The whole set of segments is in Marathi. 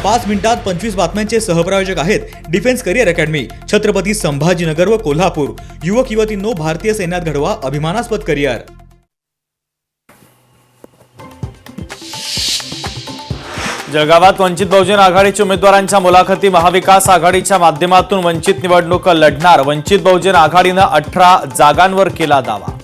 5 मिनिटात 25 बातम्यांचे सहप्रायोजक आहेत defence career academy, Chhatrapati Sambhajinagar व कोल्हापूर। युवक युवतींनो, भारतीय सैन्यात घडवा अभिमानास्पद करिअर। जळगावात वंचित बहुजन आघाडीच्या उमेदवारांच्या मुलाखती महाविकास आघाडीच्या माध्यमातून वंचित निवडणूक लढणार। वंचित बहुजन आघाडीनं 18 जागांवर केला दावा।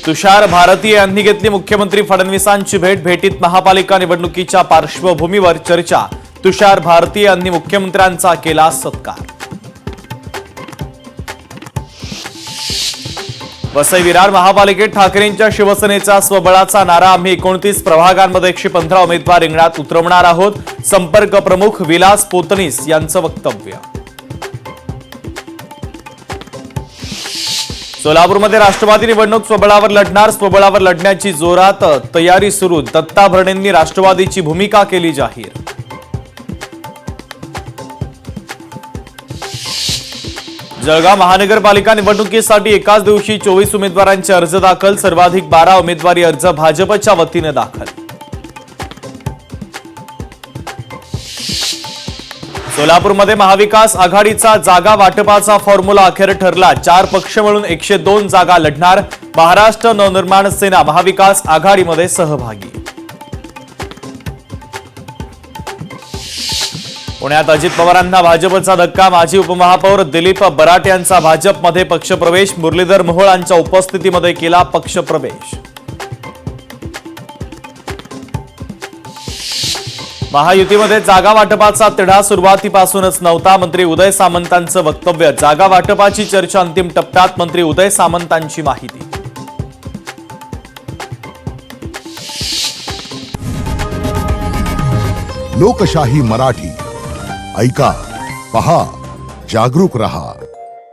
तुषार भारती यांनी घेतली मुख्यमंत्री फडणवीसांची भेट। भेटीत महापालिका निवडणुकीच्या पार्श्वभूमीवर चर्चा। तुषार भारती यांनी मुख्यमंत्र्यांचा केला सत्कार। वसई विरार महापालिकेत ठाकरेंच्या शिवसेनेचा स्वबळाचा नारा। आम्ही 29 प्रभागांमध्ये 115 उमेदवार रिंगणात उतरवणार आहोत। संपर्क प्रमुख विलास पोतनीस यांचं वक्तव्य। सोलापूरमध्ये राष्ट्रवादी निवडणूक स्वबळावर लढणार। स्वबळावर लढण्याची जोरात तयारी सुरू। दत्ता भरणेंनी राष्ट्रवादीची भूमिका केली जाहीर। जळगाव महानगरपालिका निवडणुकीसाठी एकाच दिवशी 24 उमेदवारांचे अर्ज दाखल। सर्वाधिक 12 उमेदवारी अर्ज भाजपच्या वतीने दाखल। सोलापूरमध्ये महाविकास आघाडीचा जागा वाटपाचा फॉर्म्युला अखेर ठरला। 4 पक्ष मिळून 102 जागा लढणार। महाराष्ट्र नवनिर्माण सेना महाविकास आघाडीमध्ये सहभागी। पुण्यात अजित पवारांना भाजपचा धक्का। माजी उपमहापौर दिलीप बराटे यांचा भाजपमध्ये पक्षप्रवेश। मुरलीधर मोहोळांच्या उपस्थितीमध्ये केला पक्षप्रवेश। महायुतीमध्ये जागा वाटपाचा तिढा सुरुवातीपासूनच नव्हता। मंत्री उदय सामंतांचं वक्तव्य। जागा वाटपाची चर्चा अंतिम टप्प्यात। मंत्री उदय सामंतांची माहिती। लोकशाही मराठी ऐका, पहा, जागरूक रहा।